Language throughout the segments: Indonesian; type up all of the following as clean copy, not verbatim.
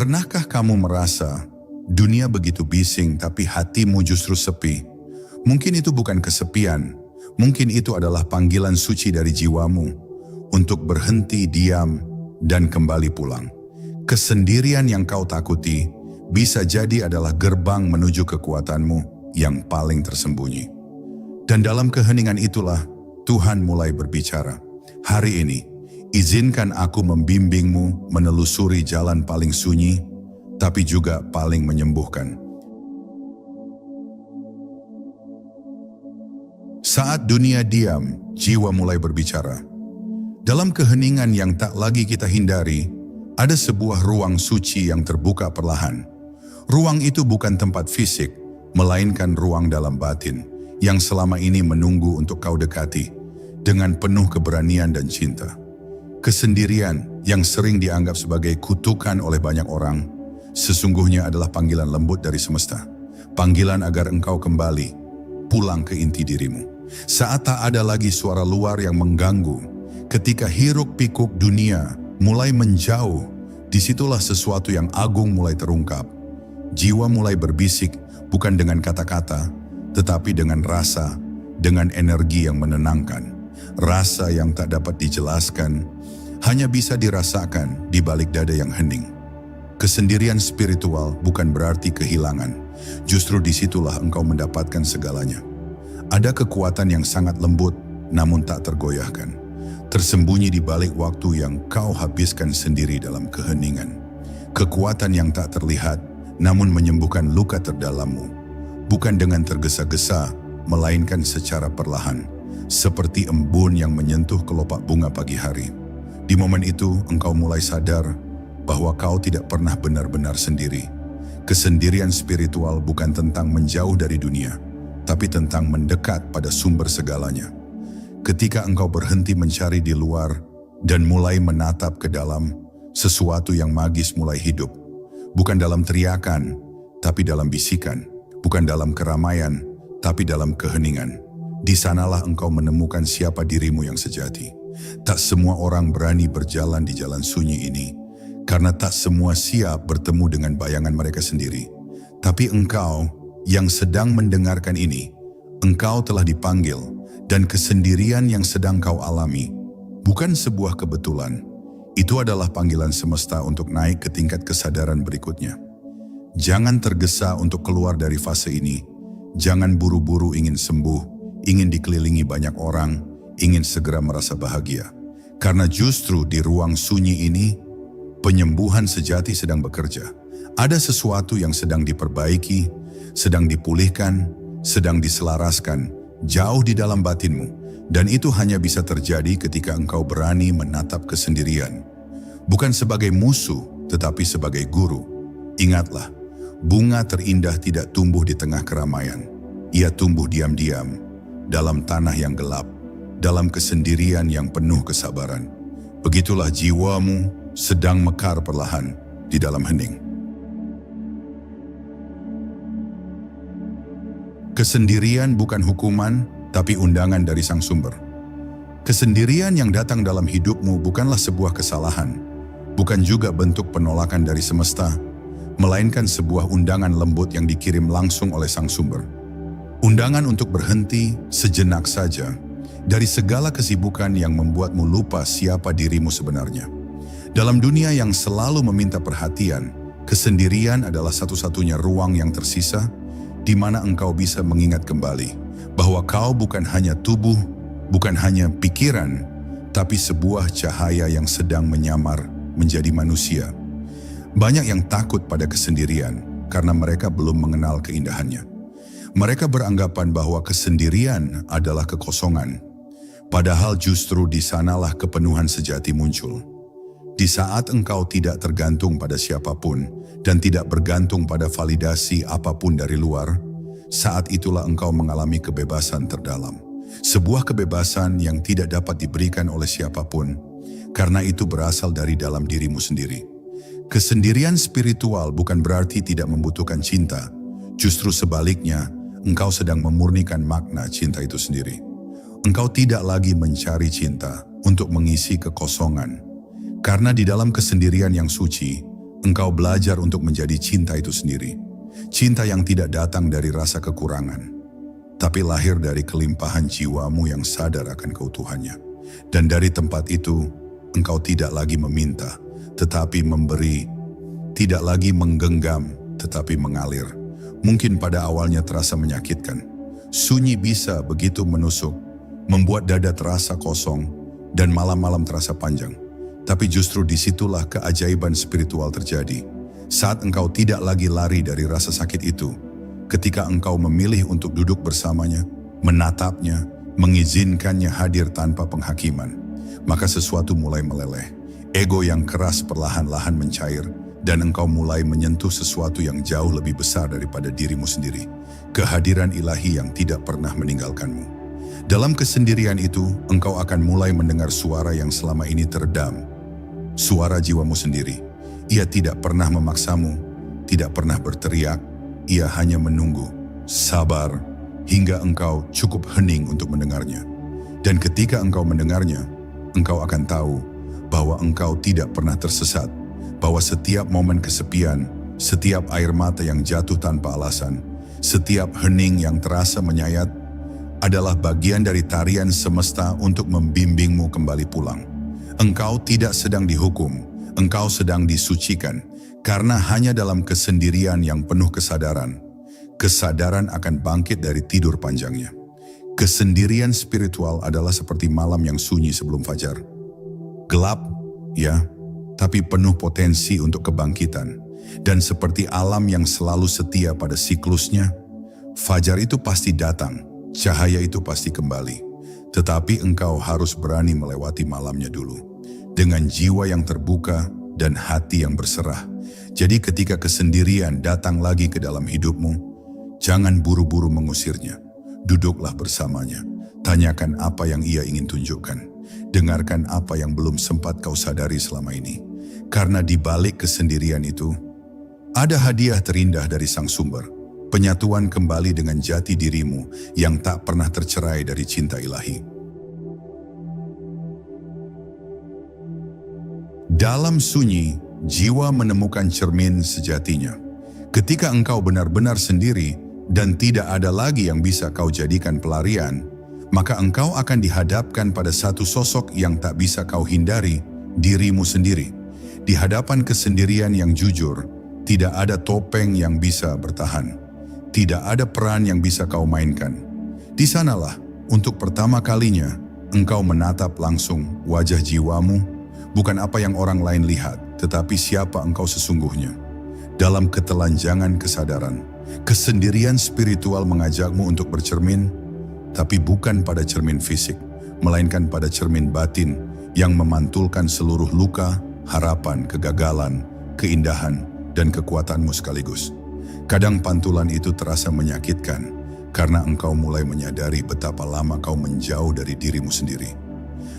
Pernahkah kamu merasa dunia begitu bising tapi hatimu justru sepi? Mungkin itu bukan kesepian, mungkin itu adalah panggilan suci dari jiwamu untuk berhenti diam dan kembali pulang. Kesendirian yang kau takuti bisa jadi adalah gerbang menuju kekuatanmu yang paling tersembunyi. Dan dalam keheningan itulah Tuhan mulai berbicara. Hari ini, izinkan aku membimbingmu menelusuri jalan paling sunyi, tapi juga paling menyembuhkan. Saat dunia diam, jiwa mulai berbicara. Dalam keheningan yang tak lagi kita hindari, ada sebuah ruang suci yang terbuka perlahan. Ruang itu bukan tempat fisik, melainkan ruang dalam batin yang selama ini menunggu untuk kau dekati dengan penuh keberanian dan cinta. Kesendirian yang sering dianggap sebagai kutukan oleh banyak orang, sesungguhnya adalah panggilan lembut dari semesta. Panggilan agar engkau kembali, pulang ke inti dirimu. Saat tak ada lagi suara luar yang mengganggu, ketika hiruk pikuk dunia mulai menjauh, disitulah sesuatu yang agung mulai terungkap. Jiwa mulai berbisik, bukan dengan kata-kata, tetapi dengan rasa, dengan energi yang menenangkan. Rasa yang tak dapat dijelaskan, hanya bisa dirasakan di balik dada yang hening. Kesendirian spiritual bukan berarti kehilangan, justru disitulah engkau mendapatkan segalanya. Ada kekuatan yang sangat lembut, namun tak tergoyahkan, tersembunyi di balik waktu yang kau habiskan sendiri dalam keheningan. Kekuatan yang tak terlihat, namun menyembuhkan luka terdalammu, bukan dengan tergesa-gesa, melainkan secara perlahan, seperti embun yang menyentuh kelopak bunga pagi hari. Di momen itu, engkau mulai sadar bahwa kau tidak pernah benar-benar sendiri. Kesendirian spiritual bukan tentang menjauh dari dunia, tapi tentang mendekat pada sumber segalanya. Ketika engkau berhenti mencari di luar dan mulai menatap ke dalam, sesuatu yang magis mulai hidup. Bukan dalam teriakan, tapi dalam bisikan. Bukan dalam keramaian, tapi dalam keheningan. Di sanalah engkau menemukan siapa dirimu yang sejati. Tak semua orang berani berjalan di jalan sunyi ini, karena tak semua siap bertemu dengan bayangan mereka sendiri. Tapi engkau yang sedang mendengarkan ini, engkau telah dipanggil, dan kesendirian yang sedang kau alami bukan sebuah kebetulan. Itu adalah panggilan semesta untuk naik ke tingkat kesadaran berikutnya. Jangan tergesa untuk keluar dari fase ini. Jangan buru-buru ingin sembuh, ingin dikelilingi banyak orang, ingin segera merasa bahagia. Karena justru di ruang sunyi ini, penyembuhan sejati sedang bekerja. Ada sesuatu yang sedang diperbaiki, sedang dipulihkan, sedang diselaraskan, jauh di dalam batinmu. Dan itu hanya bisa terjadi ketika engkau berani menatap kesendirian. Bukan sebagai musuh, tetapi sebagai guru. Ingatlah, bunga terindah tidak tumbuh di tengah keramaian. Ia tumbuh diam-diam, dalam tanah yang gelap, dalam kesendirian yang penuh kesabaran. Begitulah jiwamu sedang mekar perlahan di dalam hening. Kesendirian bukan hukuman, tapi undangan dari sang sumber. Kesendirian yang datang dalam hidupmu bukanlah sebuah kesalahan, bukan juga bentuk penolakan dari semesta, melainkan sebuah undangan lembut yang dikirim langsung oleh sang sumber. Undangan untuk berhenti sejenak saja dari segala kesibukan yang membuatmu lupa siapa dirimu sebenarnya. Dalam dunia yang selalu meminta perhatian, kesendirian adalah satu-satunya ruang yang tersisa di mana engkau bisa mengingat kembali bahwa kau bukan hanya tubuh, bukan hanya pikiran, tapi sebuah cahaya yang sedang menyamar menjadi manusia. Banyak yang takut pada kesendirian karena mereka belum mengenal keindahannya. Mereka beranggapan bahwa kesendirian adalah kekosongan, padahal justru di sanalah kepenuhan sejati muncul. Di saat engkau tidak tergantung pada siapapun dan tidak bergantung pada validasi apapun dari luar, saat itulah engkau mengalami kebebasan terdalam. Sebuah kebebasan yang tidak dapat diberikan oleh siapapun, karena itu berasal dari dalam dirimu sendiri. Kesendirian spiritual bukan berarti tidak membutuhkan cinta, justru sebaliknya, engkau sedang memurnikan makna cinta itu sendiri. Engkau tidak lagi mencari cinta untuk mengisi kekosongan, karena di dalam kesendirian yang suci, engkau belajar untuk menjadi cinta itu sendiri. Cinta yang tidak datang dari rasa kekurangan, tapi lahir dari kelimpahan jiwamu yang sadar akan keutuhannya. Dan dari tempat itu, engkau tidak lagi meminta, tetapi memberi, tidak lagi menggenggam, tetapi mengalir. Mungkin pada awalnya terasa menyakitkan. Sunyi bisa begitu menusuk, membuat dada terasa kosong, dan malam-malam terasa panjang. Tapi justru disitulah keajaiban spiritual terjadi. Saat engkau tidak lagi lari dari rasa sakit itu, ketika engkau memilih untuk duduk bersamanya, menatapnya, mengizinkannya hadir tanpa penghakiman, maka sesuatu mulai meleleh. Ego yang keras perlahan-lahan mencair, dan engkau mulai menyentuh sesuatu yang jauh lebih besar daripada dirimu sendiri. Kehadiran ilahi yang tidak pernah meninggalkanmu. Dalam kesendirian itu, engkau akan mulai mendengar suara yang selama ini teredam. Suara jiwamu sendiri. Ia tidak pernah memaksamu, tidak pernah berteriak. Ia hanya menunggu, sabar, hingga engkau cukup hening untuk mendengarnya. Dan ketika engkau mendengarnya, engkau akan tahu bahwa engkau tidak pernah tersesat, bahwa setiap momen kesepian, setiap air mata yang jatuh tanpa alasan, setiap hening yang terasa menyayat, adalah bagian dari tarian semesta untuk membimbingmu kembali pulang. Engkau tidak sedang dihukum, engkau sedang disucikan, karena hanya dalam kesendirian yang penuh kesadaran akan bangkit dari tidur panjangnya. Kesendirian spiritual adalah seperti malam yang sunyi sebelum fajar. Gelap, ya, tapi penuh potensi untuk kebangkitan. Dan seperti alam yang selalu setia pada siklusnya, fajar itu pasti datang, cahaya itu pasti kembali. Tetapi engkau harus berani melewati malamnya dulu, dengan jiwa yang terbuka dan hati yang berserah. Jadi ketika kesendirian datang lagi ke dalam hidupmu, jangan buru-buru mengusirnya. Duduklah bersamanya, tanyakan apa yang ia ingin tunjukkan. Dengarkan apa yang belum sempat kau sadari selama ini. Karena di balik kesendirian itu, ada hadiah terindah dari Sang Sumber. Penyatuan kembali dengan jati dirimu yang tak pernah tercerai dari cinta ilahi. Dalam sunyi, jiwa menemukan cermin sejatinya. Ketika engkau benar-benar sendiri dan tidak ada lagi yang bisa kau jadikan pelarian, maka engkau akan dihadapkan pada satu sosok yang tak bisa kau hindari, dirimu sendiri. Di hadapan kesendirian yang jujur, tidak ada topeng yang bisa bertahan. Tidak ada peran yang bisa kau mainkan. Di sanalah, untuk pertama kalinya, engkau menatap langsung wajah jiwamu, bukan apa yang orang lain lihat, tetapi siapa engkau sesungguhnya. Dalam ketelanjangan kesadaran, kesendirian spiritual mengajakmu untuk bercermin, tapi bukan pada cermin fisik, melainkan pada cermin batin yang memantulkan seluruh luka, harapan, kegagalan, keindahan, dan kekuatanmu sekaligus. Kadang pantulan itu terasa menyakitkan karena engkau mulai menyadari betapa lama kau menjauh dari dirimu sendiri.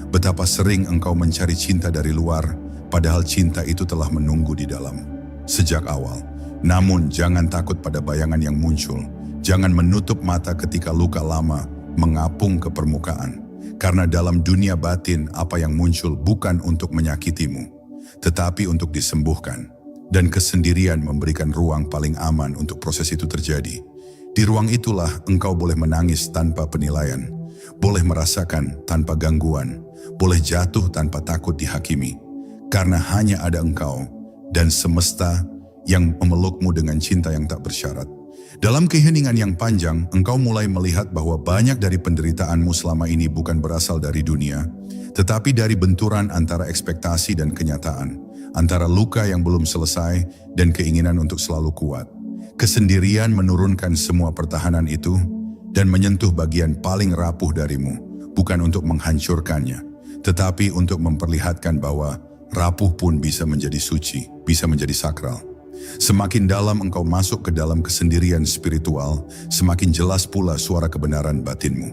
Betapa sering engkau mencari cinta dari luar, padahal cinta itu telah menunggu di dalam sejak awal. Namun jangan takut pada bayangan yang muncul. Jangan menutup mata ketika luka lama mengapung ke permukaan. Karena dalam dunia batin apa yang muncul bukan untuk menyakitimu, tetapi untuk disembuhkan. Dan kesendirian memberikan ruang paling aman untuk proses itu terjadi. Di ruang itulah engkau boleh menangis tanpa penilaian, boleh merasakan tanpa gangguan, boleh jatuh tanpa takut dihakimi. Karena hanya ada engkau dan semesta yang memelukmu dengan cinta yang tak bersyarat. Dalam keheningan yang panjang, engkau mulai melihat bahwa banyak dari penderitaanmu selama ini bukan berasal dari dunia, tetapi dari benturan antara ekspektasi dan kenyataan, antara luka yang belum selesai dan keinginan untuk selalu kuat. Kesendirian menurunkan semua pertahanan itu dan menyentuh bagian paling rapuh darimu, bukan untuk menghancurkannya, tetapi untuk memperlihatkan bahwa rapuh pun bisa menjadi suci, bisa menjadi sakral. Semakin dalam engkau masuk ke dalam kesendirian spiritual, semakin jelas pula suara kebenaran batinmu.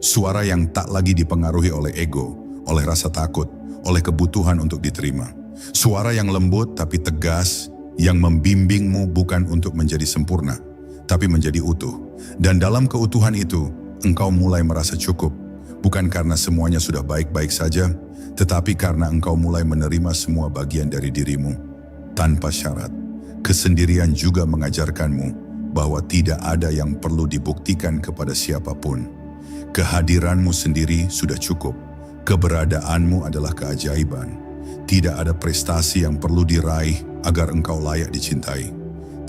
Suara yang tak lagi dipengaruhi oleh ego, oleh rasa takut, oleh kebutuhan untuk diterima. Suara yang lembut tapi tegas, yang membimbingmu bukan untuk menjadi sempurna, tapi menjadi utuh. Dan dalam keutuhan itu, engkau mulai merasa cukup, bukan karena semuanya sudah baik-baik saja, tetapi karena engkau mulai menerima semua bagian dari dirimu. tanpa syarat. Kesendirian juga mengajarkanmu bahwa tidak ada yang perlu dibuktikan kepada siapapun. Kehadiranmu sendiri sudah cukup. Keberadaanmu adalah keajaiban. Tidak ada prestasi yang perlu diraih agar engkau layak dicintai.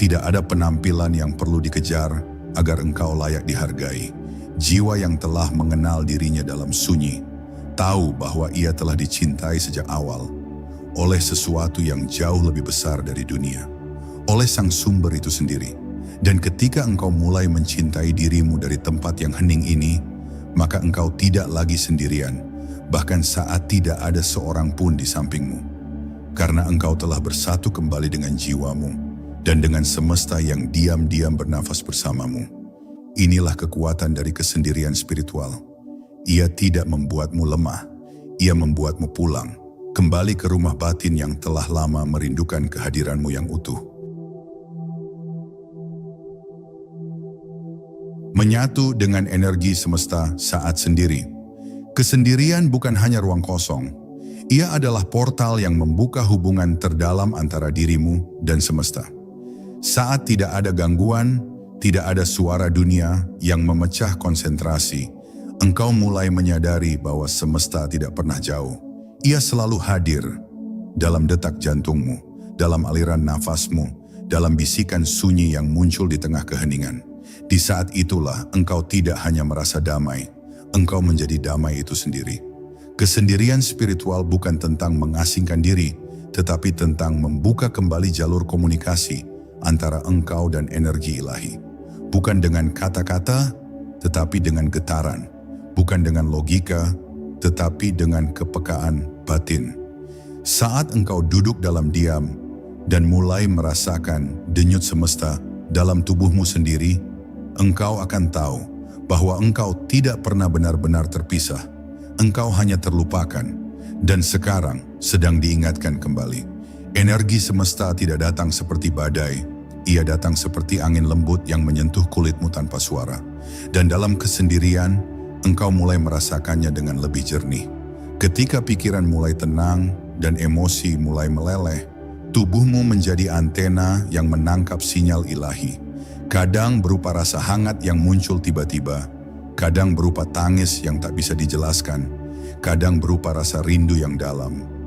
Tidak ada penampilan yang perlu dikejar agar engkau layak dihargai. Jiwa yang telah mengenal dirinya dalam sunyi, tahu bahwa ia telah dicintai sejak awal oleh sesuatu yang jauh lebih besar dari dunia, oleh sang sumber itu sendiri. Dan ketika engkau mulai mencintai dirimu dari tempat yang hening ini, maka engkau tidak lagi sendirian, bahkan saat tidak ada seorang pun di sampingmu. Karena engkau telah bersatu kembali dengan jiwamu dan dengan semesta yang diam-diam bernafas bersamamu. Inilah kekuatan dari kesendirian spiritual. Ia tidak membuatmu lemah, ia membuatmu pulang, kembali ke rumah batin yang telah lama merindukan kehadiranmu yang utuh. Menyatu dengan energi semesta saat sendiri. Kesendirian bukan hanya ruang kosong, ia adalah portal yang membuka hubungan terdalam antara dirimu dan semesta. Saat tidak ada gangguan, tidak ada suara dunia yang memecah konsentrasi, engkau mulai menyadari bahwa semesta tidak pernah jauh. Ia selalu hadir dalam detak jantungmu, dalam aliran nafasmu, dalam bisikan sunyi yang muncul di tengah keheningan. Di saat itulah engkau tidak hanya merasa damai, engkau menjadi damai itu sendiri. Kesendirian spiritual bukan tentang mengasingkan diri, tetapi tentang membuka kembali jalur komunikasi antara engkau dan energi ilahi. Bukan dengan kata-kata, tetapi dengan getaran. Bukan dengan logika, tetapi dengan kepekaan batin. Saat engkau duduk dalam diam dan mulai merasakan denyut semesta dalam tubuhmu sendiri, engkau akan tahu bahwa engkau tidak pernah benar-benar terpisah. Engkau hanya terlupakan, dan sekarang sedang diingatkan kembali. Energi semesta tidak datang seperti badai, ia datang seperti angin lembut yang menyentuh kulitmu tanpa suara. Dan dalam kesendirian, engkau mulai merasakannya dengan lebih jernih. Ketika pikiran mulai tenang dan emosi mulai meleleh, tubuhmu menjadi antena yang menangkap sinyal ilahi. Kadang berupa rasa hangat yang muncul tiba-tiba, kadang berupa tangis yang tak bisa dijelaskan, kadang berupa rasa rindu yang dalam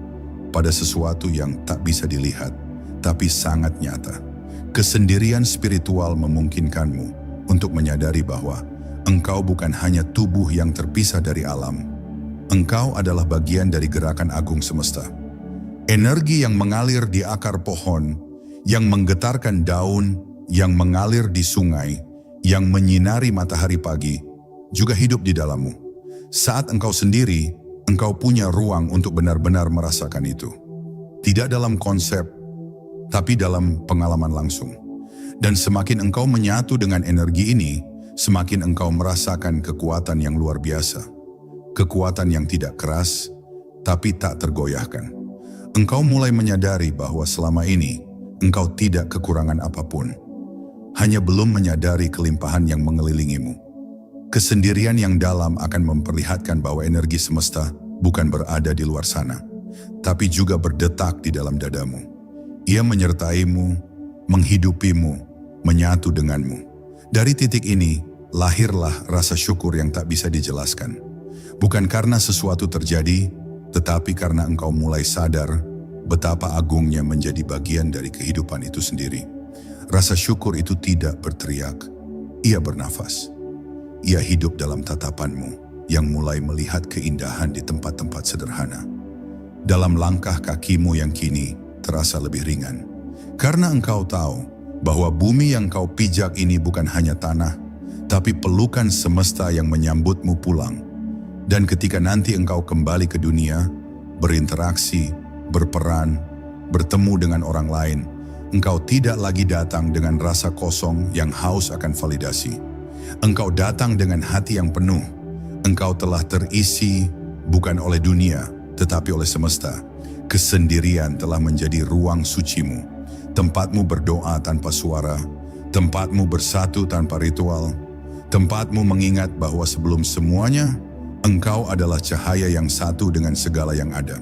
pada sesuatu yang tak bisa dilihat, tapi sangat nyata. Kesendirian spiritual memungkinkanmu untuk menyadari bahwa engkau bukan hanya tubuh yang terpisah dari alam. Engkau adalah bagian dari gerakan agung semesta. Energi yang mengalir di akar pohon, yang menggetarkan daun, yang mengalir di sungai, yang menyinari matahari pagi, juga hidup di dalammu. Saat engkau sendiri, engkau punya ruang untuk benar-benar merasakan itu. Tidak dalam konsep, tapi dalam pengalaman langsung. Dan semakin engkau menyatu dengan energi ini, semakin engkau merasakan kekuatan yang luar biasa. Kekuatan yang tidak keras, tapi tak tergoyahkan. Engkau mulai menyadari bahwa selama ini, engkau tidak kekurangan apapun. Hanya belum menyadari kelimpahan yang mengelilingimu. Kesendirian yang dalam akan memperlihatkan bahwa energi semesta bukan berada di luar sana, tapi juga berdetak di dalam dadamu. Ia menyertaimu, menghidupimu, menyatu denganmu. Dari titik ini, lahirlah rasa syukur yang tak bisa dijelaskan. Bukan karena sesuatu terjadi, tetapi karena engkau mulai sadar betapa agungnya menjadi bagian dari kehidupan itu sendiri. Rasa syukur itu tidak berteriak, ia bernafas. Ia hidup dalam tatapanmu yang mulai melihat keindahan di tempat-tempat sederhana. Dalam langkah kakimu yang kini terasa lebih ringan. Karena engkau tahu bahwa bumi yang kau pijak ini bukan hanya tanah, tapi pelukan semesta yang menyambutmu pulang. Dan ketika nanti engkau kembali ke dunia, berinteraksi, berperan, bertemu dengan orang lain, engkau tidak lagi datang dengan rasa kosong yang haus akan validasi. Engkau datang dengan hati yang penuh. Engkau telah terisi bukan oleh dunia, tetapi oleh semesta. Kesendirian telah menjadi ruang sucimu, tempatmu berdoa tanpa suara, tempatmu bersatu tanpa ritual, tempatmu mengingat bahwa sebelum semuanya, engkau adalah cahaya yang satu dengan segala yang ada.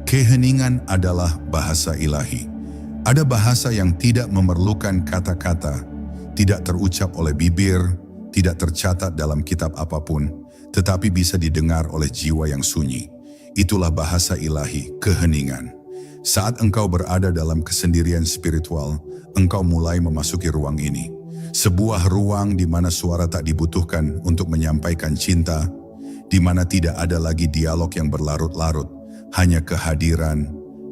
Keheningan adalah bahasa ilahi. Ada bahasa yang tidak memerlukan kata-kata, tidak terucap oleh bibir, tidak tercatat dalam kitab apapun, tetapi bisa didengar oleh jiwa yang sunyi. Itulah bahasa ilahi, keheningan. Saat engkau berada dalam kesendirian spiritual, engkau mulai memasuki ruang ini. Sebuah ruang di mana suara tak dibutuhkan untuk menyampaikan cinta, di mana tidak ada lagi dialog yang berlarut-larut, hanya kehadiran,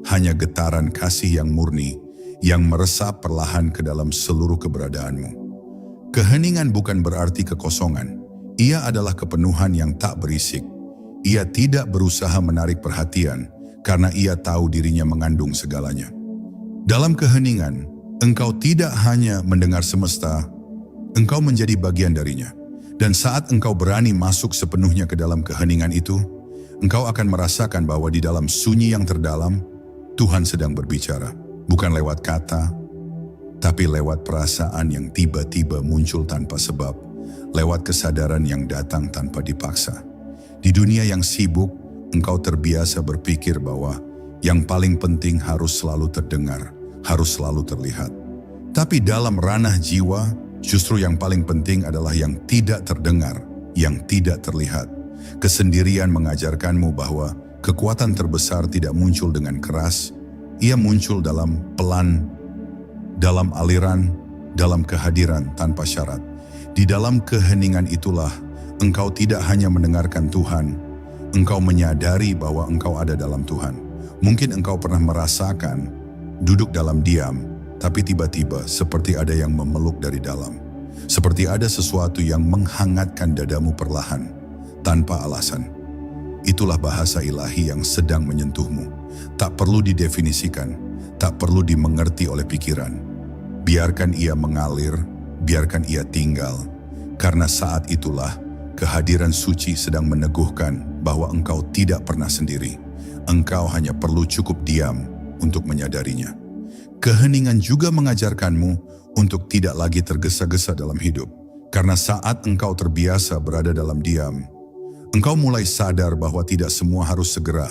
hanya getaran kasih yang murni, yang meresap perlahan ke dalam seluruh keberadaanmu. Keheningan bukan berarti kekosongan. Ia adalah kepenuhan yang tak berisik. Ia tidak berusaha menarik perhatian, karena ia tahu dirinya mengandung segalanya. Dalam keheningan, engkau tidak hanya mendengar semesta, engkau menjadi bagian darinya. Dan saat engkau berani masuk sepenuhnya ke dalam keheningan itu, engkau akan merasakan bahwa di dalam sunyi yang terdalam, Tuhan sedang berbicara. Bukan lewat kata, tapi lewat perasaan yang tiba-tiba muncul tanpa sebab, lewat kesadaran yang datang tanpa dipaksa. Di dunia yang sibuk, engkau terbiasa berpikir bahwa yang paling penting harus selalu terdengar, harus selalu terlihat. Tapi dalam ranah jiwa, justru yang paling penting adalah yang tidak terdengar, yang tidak terlihat. Kesendirian mengajarkanmu bahwa kekuatan terbesar tidak muncul dengan keras, ia muncul dalam pelan, dalam aliran, dalam kehadiran tanpa syarat. Di dalam keheningan itulah, engkau tidak hanya mendengarkan Tuhan, engkau menyadari bahwa engkau ada dalam Tuhan. Mungkin engkau pernah merasakan duduk dalam diam, tapi tiba-tiba seperti ada yang memeluk dari dalam. Seperti ada sesuatu yang menghangatkan dadamu perlahan, tanpa alasan. Itulah bahasa ilahi yang sedang menyentuhmu. Tak perlu didefinisikan, tak perlu dimengerti oleh pikiran. Biarkan ia mengalir, biarkan ia tinggal. Karena saat itulah kehadiran suci sedang meneguhkan bahwa engkau tidak pernah sendiri. Engkau hanya perlu cukup diam untuk menyadarinya. Keheningan juga mengajarkanmu untuk tidak lagi tergesa-gesa dalam hidup. Karena saat engkau terbiasa berada dalam diam, engkau mulai sadar bahwa tidak semua harus segera.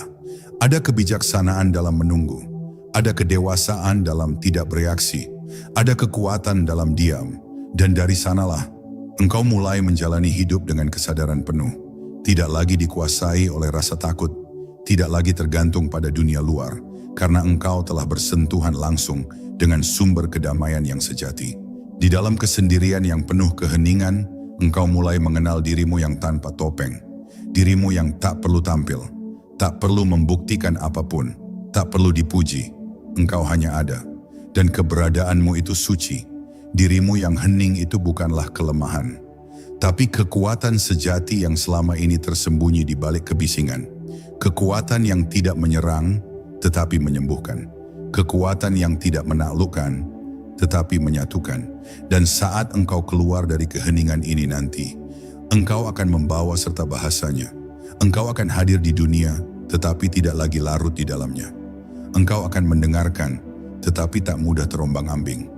Ada kebijaksanaan dalam menunggu, ada kedewasaan dalam tidak bereaksi, ada kekuatan dalam diam, dan dari sanalah engkau mulai menjalani hidup dengan kesadaran penuh. Tidak lagi dikuasai oleh rasa takut, tidak lagi tergantung pada dunia luar, karena engkau telah bersentuhan langsung dengan sumber kedamaian yang sejati. Di dalam kesendirian yang penuh keheningan, engkau mulai mengenal dirimu yang tanpa topeng, dirimu yang tak perlu tampil, tak perlu membuktikan apapun, tak perlu dipuji. Engkau hanya ada, dan keberadaanmu itu suci. Dirimu yang hening itu bukanlah kelemahan, tapi kekuatan sejati yang selama ini tersembunyi di balik kebisingan. Kekuatan yang tidak menyerang, tetapi menyembuhkan. Kekuatan yang tidak menaklukkan, tetapi menyatukan. Dan saat engkau keluar dari keheningan ini nanti, engkau akan membawa serta bahasanya. Engkau akan hadir di dunia, tetapi tidak lagi larut di dalamnya. Engkau akan mendengarkan, tetapi tak mudah terombang-ambing.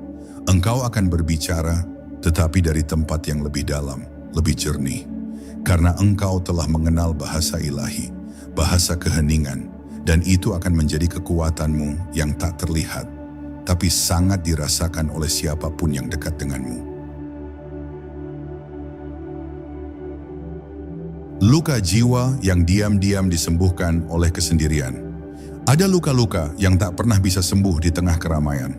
Engkau akan berbicara, tetapi dari tempat yang lebih dalam, lebih jernih. Karena engkau telah mengenal bahasa ilahi, bahasa keheningan, dan itu akan menjadi kekuatanmu yang tak terlihat, tapi sangat dirasakan oleh siapapun yang dekat denganmu. Luka jiwa yang diam-diam disembuhkan oleh kesendirian. Ada luka-luka yang tak pernah bisa sembuh di tengah keramaian.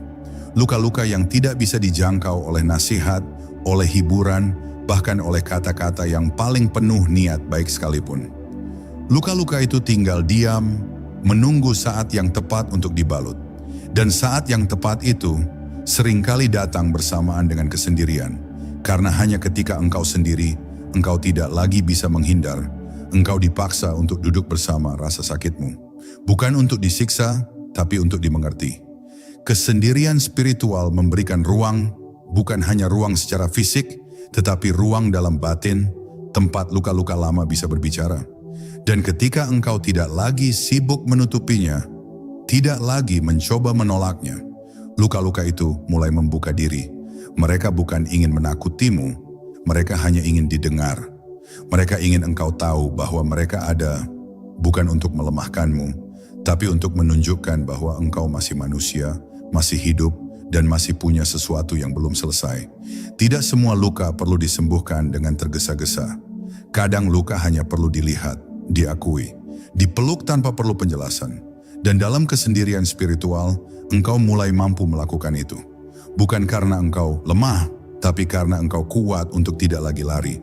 Luka-luka yang tidak bisa dijangkau oleh nasihat, oleh hiburan, bahkan oleh kata-kata yang paling penuh niat baik sekalipun. Luka-luka itu tinggal diam, menunggu saat yang tepat untuk dibalut. Dan saat yang tepat itu seringkali datang bersamaan dengan kesendirian. Karena hanya ketika engkau sendiri, engkau tidak lagi bisa menghindar. Engkau dipaksa untuk duduk bersama rasa sakitmu. Bukan untuk disiksa, tapi untuk dimengerti. Kesendirian spiritual memberikan ruang, bukan hanya ruang secara fisik, tetapi ruang dalam batin, tempat luka-luka lama bisa berbicara. Dan ketika engkau tidak lagi sibuk menutupinya, tidak lagi mencoba menolaknya, luka-luka itu mulai membuka diri. Mereka bukan ingin menakutimu, mereka hanya ingin didengar. Mereka ingin engkau tahu bahwa mereka ada, bukan untuk melemahkanmu, tapi untuk menunjukkan bahwa engkau masih manusia, masih hidup, dan masih punya sesuatu yang belum selesai. Tidak semua luka perlu disembuhkan dengan tergesa-gesa. Kadang luka hanya perlu dilihat, diakui, dipeluk tanpa perlu penjelasan. Dan dalam kesendirian spiritual, engkau mulai mampu melakukan itu. Bukan karena engkau lemah, tapi karena engkau kuat untuk tidak lagi lari.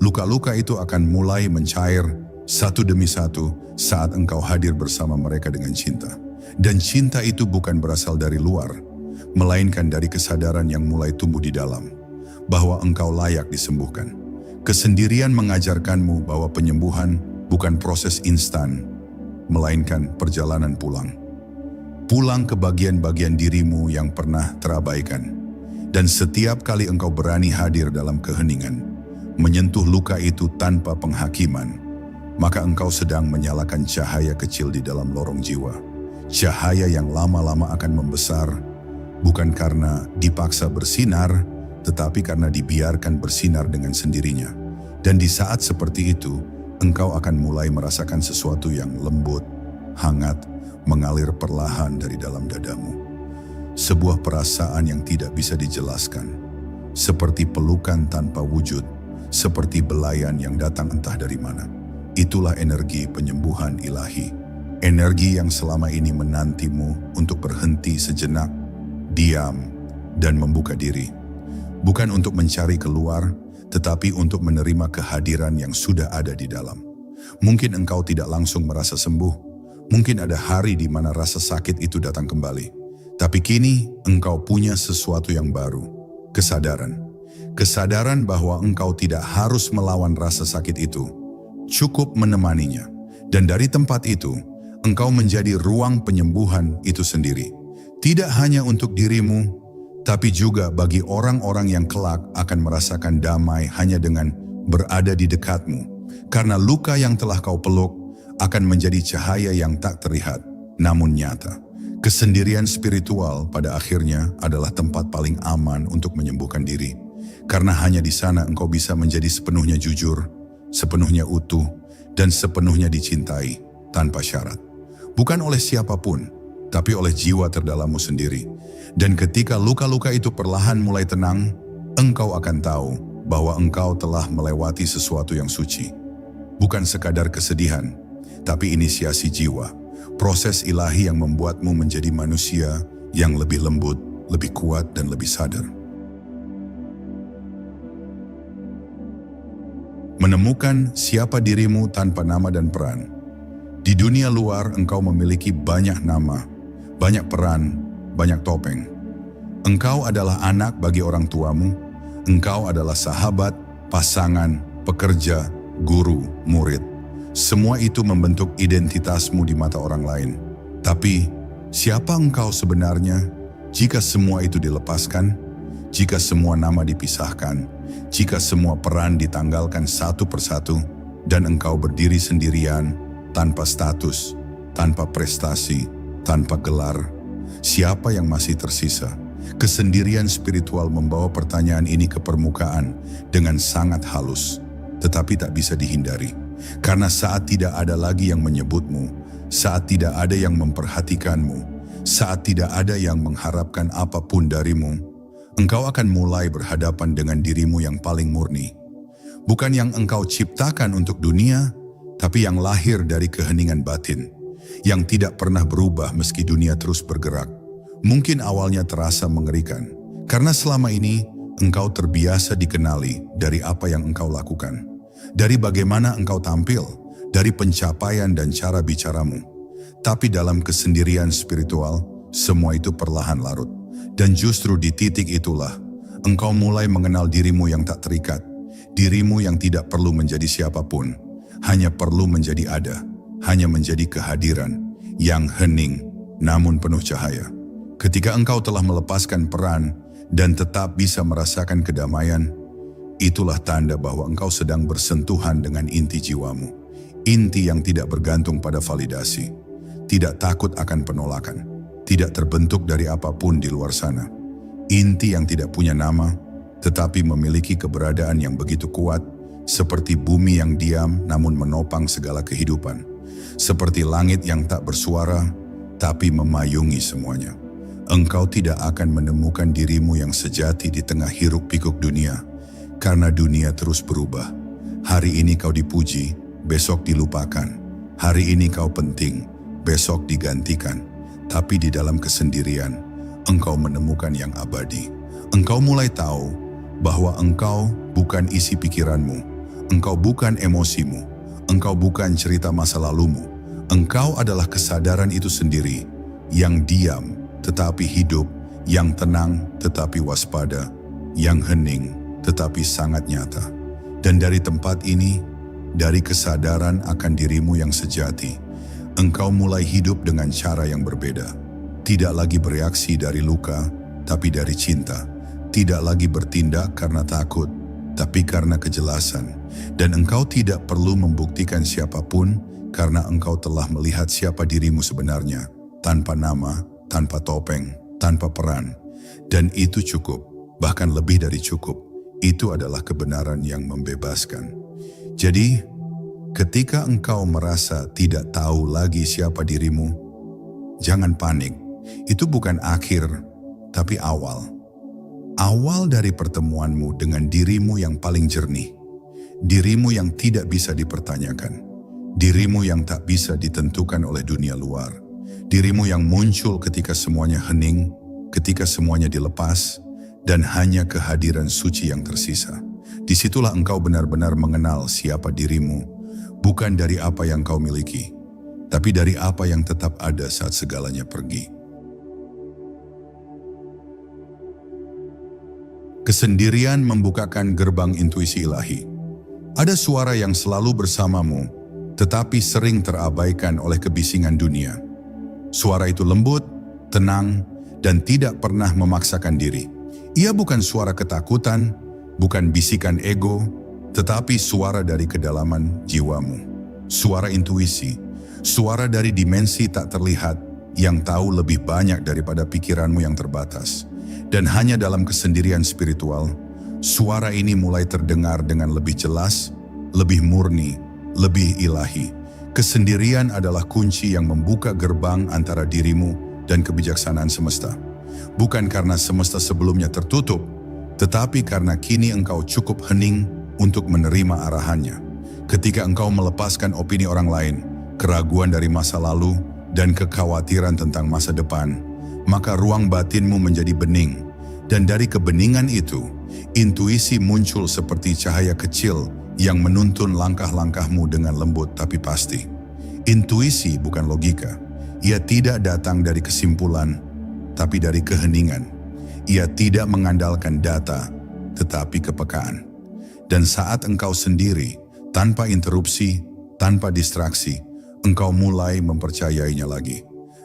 Luka-luka itu akan mulai mencair satu demi satu saat engkau hadir bersama mereka dengan cinta. Dan cinta itu bukan berasal dari luar, melainkan dari kesadaran yang mulai tumbuh di dalam, bahwa engkau layak disembuhkan. Kesendirian mengajarkanmu bahwa penyembuhan bukan proses instan, melainkan perjalanan pulang. Pulang ke bagian-bagian dirimu yang pernah terabaikan. Dan setiap kali engkau berani hadir dalam keheningan, menyentuh luka itu tanpa penghakiman, maka engkau sedang menyalakan cahaya kecil di dalam lorong jiwa. Cahaya yang lama-lama akan membesar, bukan karena dipaksa bersinar, tetapi karena dibiarkan bersinar dengan sendirinya. Dan di saat seperti itu, engkau akan mulai merasakan sesuatu yang lembut, hangat, mengalir perlahan dari dalam dadamu. Sebuah perasaan yang tidak bisa dijelaskan, seperti pelukan tanpa wujud, seperti belayan yang datang entah dari mana. Itulah energi penyembuhan ilahi. Energi yang selama ini menantimu untuk berhenti sejenak, diam, dan membuka diri. Bukan untuk mencari keluar, tetapi untuk menerima kehadiran yang sudah ada di dalam. Mungkin engkau tidak langsung merasa sembuh. Mungkin ada hari di mana rasa sakit itu datang kembali. Tapi kini engkau punya sesuatu yang baru. Kesadaran. Kesadaran bahwa engkau tidak harus melawan rasa sakit itu. Cukup menemaninya. Dan dari tempat itu, engkau menjadi ruang penyembuhan itu sendiri. Tidak hanya untuk dirimu, tapi juga bagi orang-orang yang kelak akan merasakan damai hanya dengan berada di dekatmu. Karena luka yang telah kau peluk akan menjadi cahaya yang tak terlihat, namun nyata. Kesendirian spiritual pada akhirnya adalah tempat paling aman untuk menyembuhkan diri. Karena hanya di sana engkau bisa menjadi sepenuhnya jujur, sepenuhnya utuh, dan sepenuhnya dicintai tanpa syarat. Bukan oleh siapapun, tapi oleh jiwa terdalammu sendiri. Dan ketika luka-luka itu perlahan mulai tenang, engkau akan tahu bahwa engkau telah melewati sesuatu yang suci. Bukan sekadar kesedihan, tapi inisiasi jiwa. Proses ilahi yang membuatmu menjadi manusia yang lebih lembut, lebih kuat, dan lebih sadar. Menemukan siapa dirimu tanpa nama dan peran. Di dunia luar engkau memiliki banyak nama, banyak peran, banyak topeng. Engkau adalah anak bagi orang tuamu, engkau adalah sahabat, pasangan, pekerja, guru, murid. Semua itu membentuk identitasmu di mata orang lain. Tapi, siapa engkau sebenarnya jika semua itu dilepaskan? Jika semua nama dipisahkan? Jika semua peran ditanggalkan satu persatu dan engkau berdiri sendirian, tanpa status, tanpa prestasi, tanpa gelar, siapa yang masih tersisa? Kesendirian spiritual membawa pertanyaan ini ke permukaan dengan sangat halus, tetapi tak bisa dihindari. Karena saat tidak ada lagi yang menyebutmu, saat tidak ada yang memperhatikanmu, saat tidak ada yang mengharapkan apapun darimu, engkau akan mulai berhadapan dengan dirimu yang paling murni. Bukan yang engkau ciptakan untuk dunia, tapi yang lahir dari keheningan batin, yang tidak pernah berubah meski dunia terus bergerak. Mungkin awalnya terasa mengerikan, karena selama ini engkau terbiasa dikenali dari apa yang engkau lakukan, dari bagaimana engkau tampil, dari pencapaian dan cara bicaramu. Tapi dalam kesendirian spiritual, semua itu perlahan larut. Dan justru di titik itulah, engkau mulai mengenal dirimu yang tak terikat, dirimu yang tidak perlu menjadi siapapun, hanya perlu menjadi ada, hanya menjadi kehadiran yang hening namun penuh cahaya. Ketika engkau telah melepaskan peran dan tetap bisa merasakan kedamaian, itulah tanda bahwa engkau sedang bersentuhan dengan inti jiwamu. Inti yang tidak bergantung pada validasi, tidak takut akan penolakan, tidak terbentuk dari apapun di luar sana. Inti yang tidak punya nama, tetapi memiliki keberadaan yang begitu kuat, seperti bumi yang diam namun menopang segala kehidupan. Seperti langit yang tak bersuara, tapi memayungi semuanya. Engkau tidak akan menemukan dirimu yang sejati di tengah hiruk-pikuk dunia, karena dunia terus berubah. Hari ini kau dipuji, besok dilupakan. Hari ini kau penting, besok digantikan. Tapi di dalam kesendirian, engkau menemukan yang abadi. Engkau mulai tahu bahwa engkau bukan isi pikiranmu, engkau bukan emosimu, engkau bukan cerita masa lalumu. Engkau adalah kesadaran itu sendiri, yang diam tetapi hidup, yang tenang tetapi waspada, yang hening tetapi sangat nyata. Dan dari tempat ini, dari kesadaran akan dirimu yang sejati, engkau mulai hidup dengan cara yang berbeda. Tidak lagi bereaksi dari luka, tapi dari cinta. Tidak lagi bertindak karena takut, tapi karena kejelasan. Dan engkau tidak perlu membuktikan siapapun, karena engkau telah melihat siapa dirimu sebenarnya, tanpa nama, tanpa topeng, tanpa peran. Dan itu cukup, bahkan lebih dari cukup. Itu adalah kebenaran yang membebaskan. Jadi, ketika engkau merasa tidak tahu lagi siapa dirimu, jangan panik. Itu bukan akhir, tapi awal. Awal dari pertemuanmu dengan dirimu yang paling jernih. Dirimu yang tidak bisa dipertanyakan. Dirimu yang tak bisa ditentukan oleh dunia luar. Dirimu yang muncul ketika semuanya hening, ketika semuanya dilepas, dan hanya kehadiran suci yang tersisa. Disitulah engkau benar-benar mengenal siapa dirimu, bukan dari apa yang kau miliki, tapi dari apa yang tetap ada saat segalanya pergi. Kesendirian membukakan gerbang intuisi ilahi. Ada suara yang selalu bersamamu, tetapi sering terabaikan oleh kebisingan dunia. Suara itu lembut, tenang, dan tidak pernah memaksakan diri. Ia bukan suara ketakutan, bukan bisikan ego, tetapi suara dari kedalaman jiwamu. Suara intuisi, suara dari dimensi tak terlihat yang tahu lebih banyak daripada pikiranmu yang terbatas. Dan hanya dalam kesendirian spiritual, suara ini mulai terdengar dengan lebih jelas, lebih murni, lebih ilahi. Kesendirian adalah kunci yang membuka gerbang antara dirimu dan kebijaksanaan semesta. Bukan karena semesta sebelumnya tertutup, tetapi karena kini engkau cukup hening untuk menerima arahannya. Ketika engkau melepaskan opini orang lain, keraguan dari masa lalu, dan kekhawatiran tentang masa depan, maka ruang batinmu menjadi bening. Dan dari kebeningan itu, intuisi muncul seperti cahaya kecil yang menuntun langkah-langkahmu dengan lembut tapi pasti. Intuisi bukan logika. Ia tidak datang dari kesimpulan, tapi dari keheningan. Ia tidak mengandalkan data, tetapi kepekaan. Dan saat engkau sendiri, tanpa interupsi, tanpa distraksi, engkau mulai mempercayainya lagi.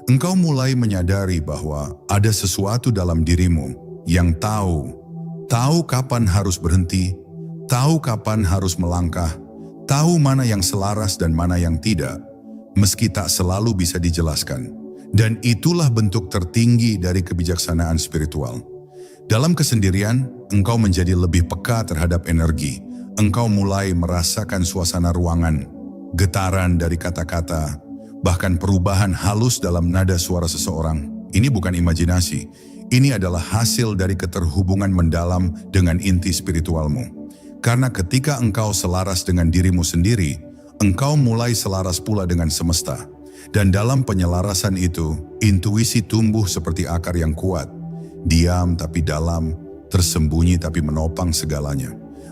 Engkau mulai menyadari bahwa ada sesuatu dalam dirimu yang tahu kapan harus berhenti, tahu kapan harus melangkah, tahu mana yang selaras dan mana yang tidak, meski tak selalu bisa dijelaskan. Dan itulah bentuk tertinggi dari kebijaksanaan spiritual. Dalam kesendirian, engkau menjadi lebih peka terhadap energi. Engkau mulai merasakan suasana ruangan, getaran dari kata-kata, bahkan perubahan halus dalam nada suara seseorang. Ini bukan imajinasi. Ini adalah hasil dari keterhubungan mendalam dengan inti spiritualmu. Karena ketika engkau selaras dengan dirimu sendiri, engkau mulai selaras pula dengan semesta. Dan dalam penyelarasan itu, intuisi tumbuh seperti akar yang kuat. Diam tapi dalam, tersembunyi tapi menopang segalanya.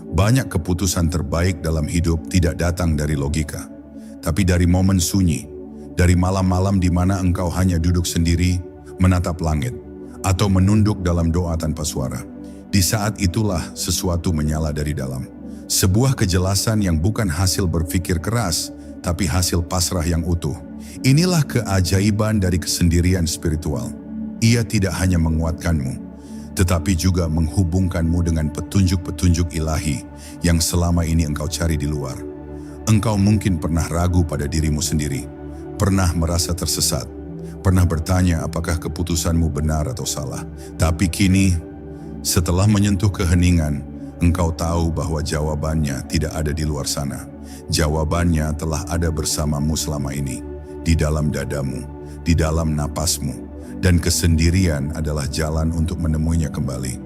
Banyak keputusan terbaik dalam hidup tidak datang dari logika, tapi dari momen sunyi, dari malam-malam di mana engkau hanya duduk sendiri, menatap langit, atau menunduk dalam doa tanpa suara. Di saat itulah sesuatu menyala dari dalam. Sebuah kejelasan yang bukan hasil berpikir keras, tapi hasil pasrah yang utuh. Inilah keajaiban dari kesendirian spiritual. Ia tidak hanya menguatkanmu, tetapi juga menghubungkanmu dengan petunjuk-petunjuk ilahi yang selama ini engkau cari di luar. Engkau mungkin pernah ragu pada dirimu sendiri, pernah merasa tersesat, pernah bertanya apakah keputusanmu benar atau salah. Tapi kini, setelah menyentuh keheningan, engkau tahu bahwa jawabannya tidak ada di luar sana. Jawabannya telah ada bersamamu selama ini, di dalam dadamu, di dalam napasmu, dan kesendirian adalah jalan untuk menemuinya kembali.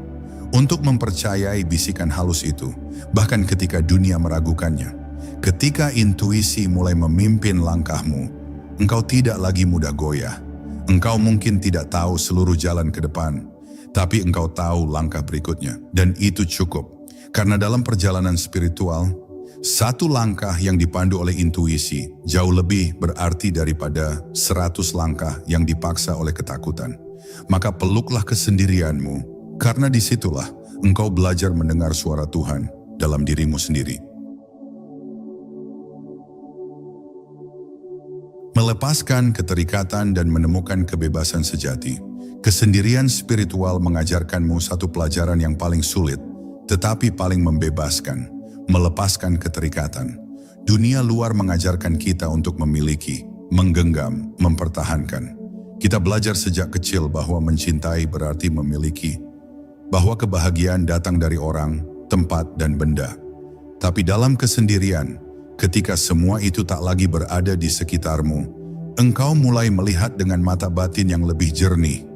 Untuk mempercayai bisikan halus itu, bahkan ketika dunia meragukannya, ketika intuisi mulai memimpin langkahmu, engkau tidak lagi mudah goyah. Engkau mungkin tidak tahu seluruh jalan ke depan, tapi engkau tahu langkah berikutnya, dan itu cukup. Karena dalam perjalanan spiritual, satu langkah yang dipandu oleh intuisi jauh lebih berarti daripada 100 langkah yang dipaksa oleh ketakutan. Maka peluklah kesendirianmu, karena disitulah engkau belajar mendengar suara Tuhan dalam dirimu sendiri. Melepaskan keterikatan dan menemukan kebebasan sejati. Kesendirian spiritual mengajarkanmu satu pelajaran yang paling sulit, tetapi paling membebaskan. Melepaskan keterikatan. Dunia luar mengajarkan kita untuk memiliki, menggenggam, mempertahankan. Kita belajar sejak kecil bahwa mencintai berarti memiliki, bahwa kebahagiaan datang dari orang, tempat, dan benda. Tapi dalam kesendirian, ketika semua itu tak lagi berada di sekitarmu, engkau mulai melihat dengan mata batin yang lebih jernih,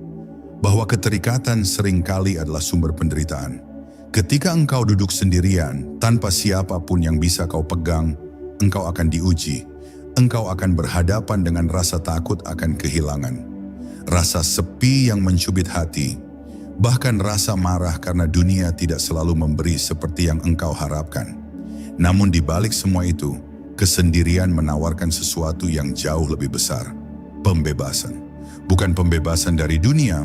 bahwa keterikatan seringkali adalah sumber penderitaan. Ketika engkau duduk sendirian, tanpa siapapun yang bisa kau pegang, engkau akan diuji. Engkau akan berhadapan dengan rasa takut akan kehilangan. Rasa sepi yang mencubit hati. Bahkan rasa marah karena dunia tidak selalu memberi seperti yang engkau harapkan. Namun di balik semua itu, kesendirian menawarkan sesuatu yang jauh lebih besar. Pembebasan. Bukan pembebasan dari dunia,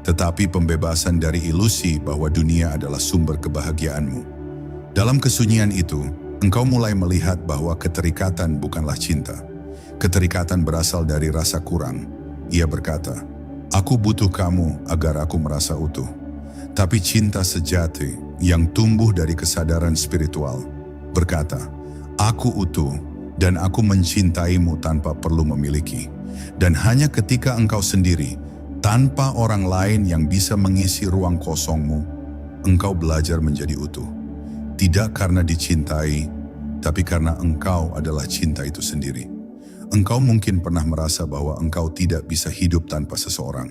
tetapi pembebasan dari ilusi bahwa dunia adalah sumber kebahagiaanmu. Dalam kesunyian itu, engkau mulai melihat bahwa keterikatan bukanlah cinta. Keterikatan berasal dari rasa kurang. Ia berkata, "Aku butuh kamu agar aku merasa utuh." Tapi cinta sejati yang tumbuh dari kesadaran spiritual berkata, "Aku utuh dan aku mencintaimu tanpa perlu memiliki." Dan hanya ketika engkau sendiri, tanpa orang lain yang bisa mengisi ruang kosongmu, engkau belajar menjadi utuh. Tidak karena dicintai, tapi karena engkau adalah cinta itu sendiri. Engkau mungkin pernah merasa bahwa engkau tidak bisa hidup tanpa seseorang,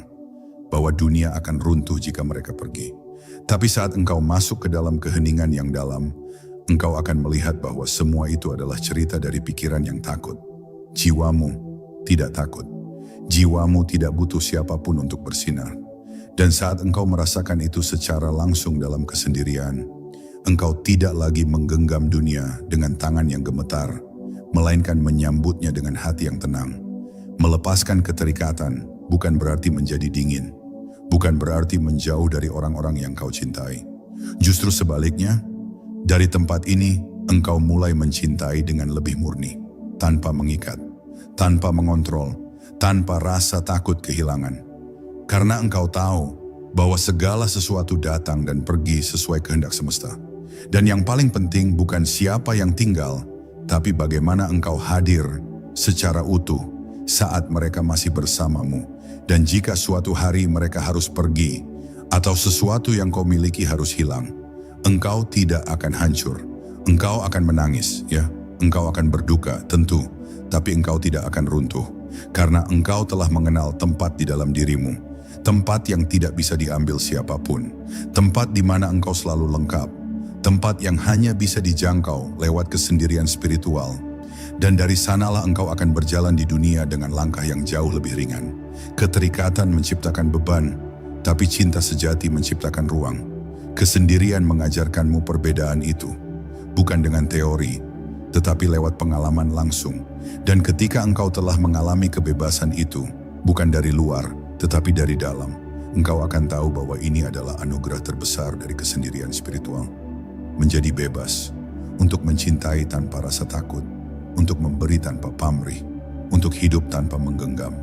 bahwa dunia akan runtuh jika mereka pergi. Tapi saat engkau masuk ke dalam keheningan yang dalam, engkau akan melihat bahwa semua itu adalah cerita dari pikiran yang takut. Jiwamu tidak takut. Jiwamu tidak butuh siapapun untuk bersinar. Dan saat engkau merasakan itu secara langsung dalam kesendirian, engkau tidak lagi menggenggam dunia dengan tangan yang gemetar, melainkan menyambutnya dengan hati yang tenang. Melepaskan keterikatan bukan berarti menjadi dingin, bukan berarti menjauh dari orang-orang yang kau cintai. Justru sebaliknya, dari tempat ini engkau mulai mencintai dengan lebih murni, tanpa mengikat, tanpa mengontrol, tanpa rasa takut kehilangan. Karena engkau tahu bahwa segala sesuatu datang dan pergi sesuai kehendak semesta. Dan yang paling penting bukan siapa yang tinggal, tapi bagaimana engkau hadir secara utuh saat mereka masih bersamamu. Dan jika suatu hari mereka harus pergi, atau sesuatu yang kau miliki harus hilang, engkau tidak akan hancur. Engkau akan menangis, ya. Engkau akan berduka, tentu, tapi engkau tidak akan runtuh. Karena engkau telah mengenal tempat di dalam dirimu, tempat yang tidak bisa diambil siapapun, tempat di mana engkau selalu lengkap, tempat yang hanya bisa dijangkau lewat kesendirian spiritual. Dan dari sanalah engkau akan berjalan di dunia dengan langkah yang jauh lebih ringan. Keterikatan menciptakan beban, tapi cinta sejati menciptakan ruang. Kesendirian mengajarkanmu perbedaan itu, bukan dengan teori, tetapi lewat pengalaman langsung. Dan ketika engkau telah mengalami kebebasan itu, bukan dari luar, tetapi dari dalam, engkau akan tahu bahwa ini adalah anugerah terbesar dari kesendirian spiritual. Menjadi bebas, untuk mencintai tanpa rasa takut, untuk memberi tanpa pamrih, untuk hidup tanpa menggenggam.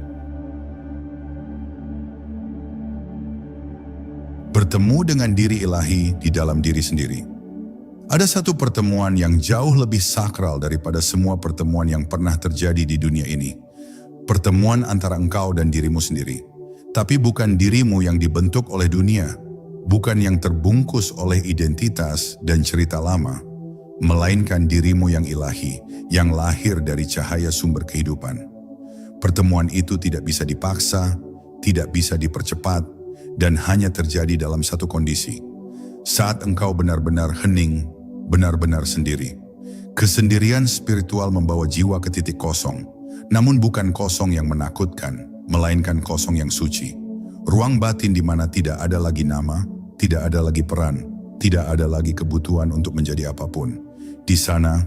Bertemu dengan diri ilahi di dalam diri sendiri. Ada satu pertemuan yang jauh lebih sakral daripada semua pertemuan yang pernah terjadi di dunia ini. Pertemuan antara engkau dan dirimu sendiri. Tapi bukan dirimu yang dibentuk oleh dunia, bukan yang terbungkus oleh identitas dan cerita lama, melainkan dirimu yang ilahi, yang lahir dari cahaya sumber kehidupan. Pertemuan itu tidak bisa dipaksa, tidak bisa dipercepat, dan hanya terjadi dalam satu kondisi. Saat engkau benar-benar hening, benar-benar sendiri. Kesendirian spiritual membawa jiwa ke titik kosong, namun bukan kosong yang menakutkan, melainkan kosong yang suci. Ruang batin di mana tidak ada lagi nama, tidak ada lagi peran, tidak ada lagi kebutuhan untuk menjadi apapun. Di sana,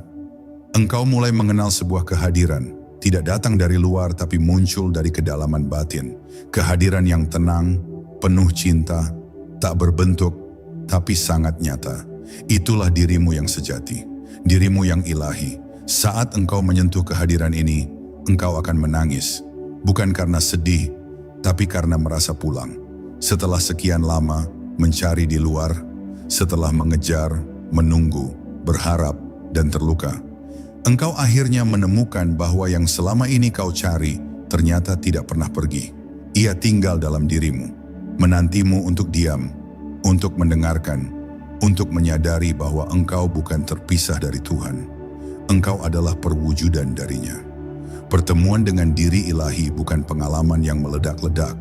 engkau mulai mengenal sebuah kehadiran, tidak datang dari luar tapi muncul dari kedalaman batin. Kehadiran yang tenang, penuh cinta, tak berbentuk, tapi sangat nyata. Itulah dirimu yang sejati, dirimu yang ilahi. Saat engkau menyentuh kehadiran ini, engkau akan menangis. Bukan karena sedih, tapi karena merasa pulang. Setelah sekian lama mencari di luar, setelah mengejar, menunggu, berharap, dan terluka, engkau akhirnya menemukan bahwa yang selama ini kau cari ternyata tidak pernah pergi. Ia tinggal dalam dirimu, menantimu untuk diam, untuk mendengarkan, untuk menyadari bahwa engkau bukan terpisah dari Tuhan. Engkau adalah perwujudan darinya. Pertemuan dengan diri ilahi bukan pengalaman yang meledak-ledak,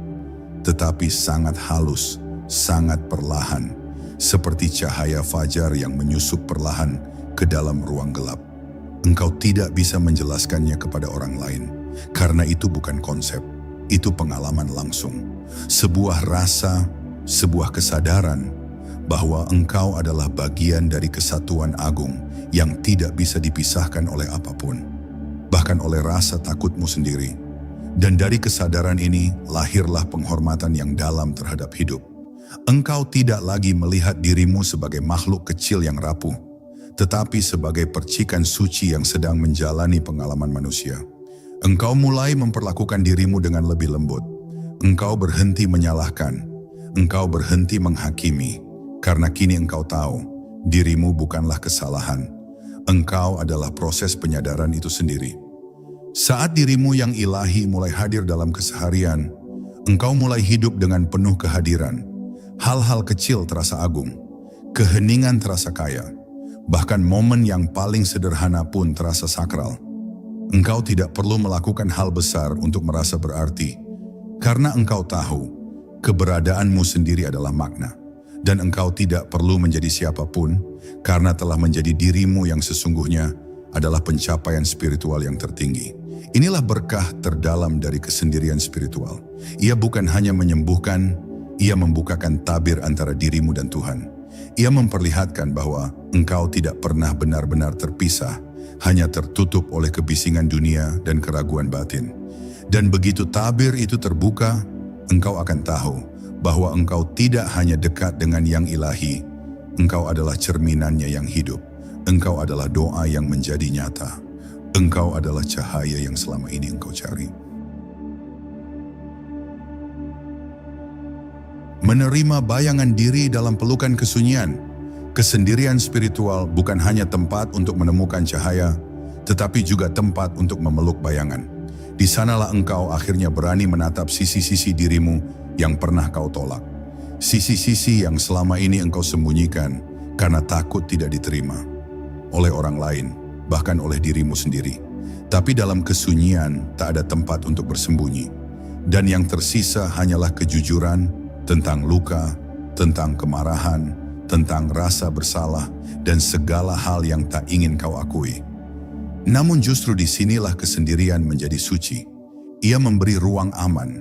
tetapi sangat halus, sangat perlahan, seperti cahaya fajar yang menyusup perlahan ke dalam ruang gelap. Engkau tidak bisa menjelaskannya kepada orang lain, karena itu bukan konsep, itu pengalaman langsung. Sebuah rasa, sebuah kesadaran bahwa engkau adalah bagian dari kesatuan agung yang tidak bisa dipisahkan oleh apapun, bahkan oleh rasa takutmu sendiri. Dan dari kesadaran ini lahirlah penghormatan yang dalam terhadap hidup. Engkau tidak lagi melihat dirimu sebagai makhluk kecil yang rapuh, tetapi sebagai percikan suci yang sedang menjalani pengalaman manusia. Engkau mulai memperlakukan dirimu dengan lebih lembut. Engkau berhenti menyalahkan. Engkau berhenti menghakimi, karena kini engkau tahu, dirimu bukanlah kesalahan. Engkau adalah proses penyadaran itu sendiri. Saat dirimu yang ilahi mulai hadir dalam keseharian, engkau mulai hidup dengan penuh kehadiran. Hal-hal kecil terasa agung, keheningan terasa kaya, bahkan momen yang paling sederhana pun terasa sakral. Engkau tidak perlu melakukan hal besar untuk merasa berarti, karena engkau tahu keberadaanmu sendiri adalah makna. Dan engkau tidak perlu menjadi siapapun, karena telah menjadi dirimu yang sesungguhnya adalah pencapaian spiritual yang tertinggi. Inilah berkah terdalam dari kesendirian spiritual. Ia bukan hanya menyembuhkan, ia membukakan tabir antara dirimu dan Tuhan. Ia memperlihatkan bahwa engkau tidak pernah benar-benar terpisah, hanya tertutup oleh kebisingan dunia dan keraguan batin. Dan begitu tabir itu terbuka, engkau akan tahu bahwa engkau tidak hanya dekat dengan yang ilahi, engkau adalah cerminannya yang hidup. Engkau adalah doa yang menjadi nyata. Engkau adalah cahaya yang selama ini engkau cari. Menerima bayangan diri dalam pelukan kesunyian. Kesendirian spiritual bukan hanya tempat untuk menemukan cahaya, tetapi juga tempat untuk memeluk bayangan. Di sanalah engkau akhirnya berani menatap sisi-sisi dirimu yang pernah kau tolak. Sisi-sisi yang selama ini engkau sembunyikan karena takut tidak diterima oleh orang lain, bahkan oleh dirimu sendiri. Tapi dalam kesunyian tak ada tempat untuk bersembunyi. Dan yang tersisa hanyalah kejujuran tentang luka, tentang kemarahan, tentang rasa bersalah, dan segala hal yang tak ingin kau akui. Namun justru disinilah kesendirian menjadi suci. Ia memberi ruang aman,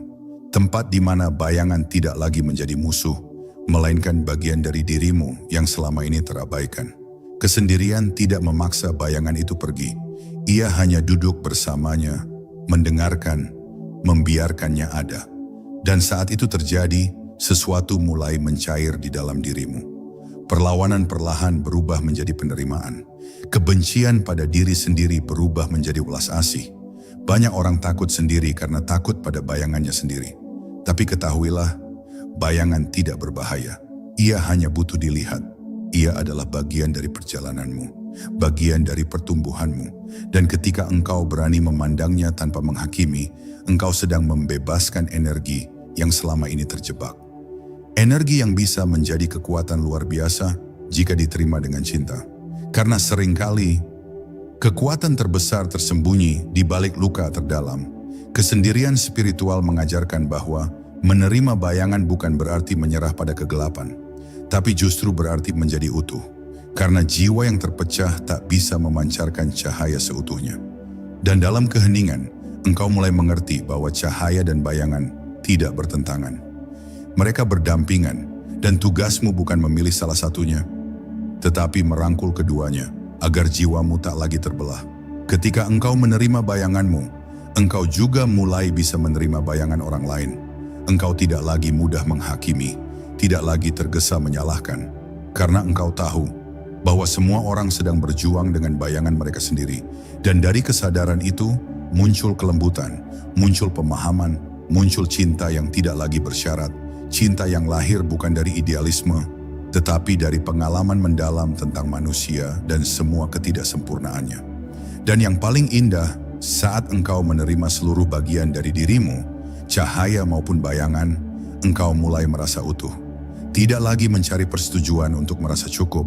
tempat di mana bayangan tidak lagi menjadi musuh, melainkan bagian dari dirimu yang selama ini terabaikan. Kesendirian tidak memaksa bayangan itu pergi. Ia hanya duduk bersamanya, mendengarkan, membiarkannya ada. Dan saat itu terjadi, sesuatu mulai mencair di dalam dirimu. Perlawanan perlahan berubah menjadi penerimaan. Kebencian pada diri sendiri berubah menjadi ulas asih. Banyak orang takut sendiri karena takut pada bayangannya sendiri. Tapi ketahuilah, bayangan tidak berbahaya. Ia hanya butuh dilihat. Ia adalah bagian dari perjalananmu, bagian dari pertumbuhanmu. Dan ketika engkau berani memandangnya tanpa menghakimi, engkau sedang membebaskan energi yang selama ini terjebak. Energi yang bisa menjadi kekuatan luar biasa jika diterima dengan cinta. Karena seringkali kekuatan terbesar tersembunyi di balik luka terdalam. Kesendirian spiritual mengajarkan bahwa menerima bayangan bukan berarti menyerah pada kegelapan, tapi justru berarti menjadi utuh. Karena jiwa yang terpecah tak bisa memancarkan cahaya seutuhnya. Dan dalam keheningan, engkau mulai mengerti bahwa cahaya dan bayangan tidak bertentangan. Mereka berdampingan, dan tugasmu bukan memilih salah satunya, tetapi merangkul keduanya agar jiwamu tak lagi terbelah. Ketika engkau menerima bayanganmu, engkau juga mulai bisa menerima bayangan orang lain. Engkau tidak lagi mudah menghakimi, tidak lagi tergesa menyalahkan, karena engkau tahu bahwa semua orang sedang berjuang dengan bayangan mereka sendiri. Dan dari kesadaran itu muncul kelembutan, muncul pemahaman, muncul cinta yang tidak lagi bersyarat, cinta yang lahir bukan dari idealisme, tetapi dari pengalaman mendalam tentang manusia dan semua ketidaksempurnaannya. Dan yang paling indah, saat engkau menerima seluruh bagian dari dirimu, cahaya maupun bayangan, engkau mulai merasa utuh. Tidak lagi mencari persetujuan untuk merasa cukup,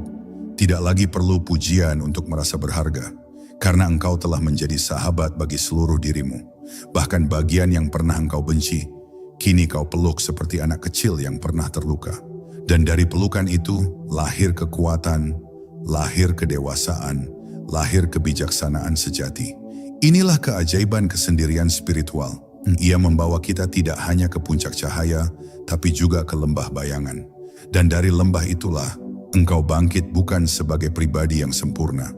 tidak lagi perlu pujian untuk merasa berharga, karena engkau telah menjadi sahabat bagi seluruh dirimu. Bahkan bagian yang pernah engkau benci, kini kau peluk seperti anak kecil yang pernah terluka. Dan dari pelukan itu lahir kekuatan, lahir kedewasaan, lahir kebijaksanaan sejati. Inilah keajaiban kesendirian spiritual. Ia membawa kita tidak hanya ke puncak cahaya, tapi juga ke lembah bayangan. Dan dari lembah itulah, engkau bangkit bukan sebagai pribadi yang sempurna,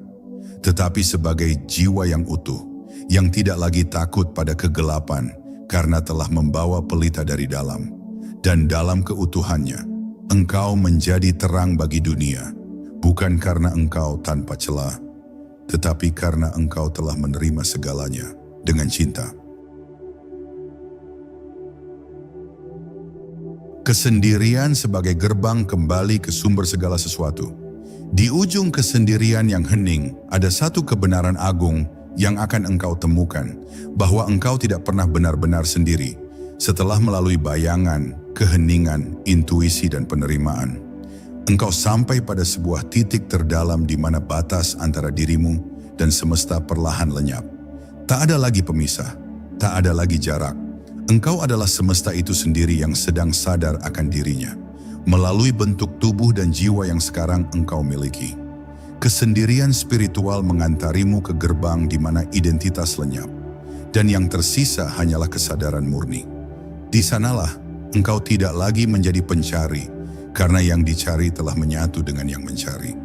tetapi sebagai jiwa yang utuh, yang tidak lagi takut pada kegelapan, karena telah membawa pelita dari dalam. Dan dalam keutuhannya, engkau menjadi terang bagi dunia, bukan karena engkau tanpa celah, tetapi karena engkau telah menerima segalanya dengan cinta. Kesendirian sebagai gerbang kembali ke sumber segala sesuatu. Di ujung kesendirian yang hening, ada satu kebenaran agung yang akan engkau temukan, bahwa engkau tidak pernah benar-benar sendiri. Setelah melalui bayangan, keheningan, intuisi, dan penerimaan, engkau sampai pada sebuah titik terdalam di mana batas antara dirimu dan semesta perlahan lenyap. Tak ada lagi pemisah, tak ada lagi jarak. Engkau adalah semesta itu sendiri yang sedang sadar akan dirinya, melalui bentuk tubuh dan jiwa yang sekarang engkau miliki. Kesendirian spiritual mengantarimu ke gerbang di mana identitas lenyap, dan yang tersisa hanyalah kesadaran murni. Di sanalah engkau tidak lagi menjadi pencari, karena yang dicari telah menyatu dengan yang mencari.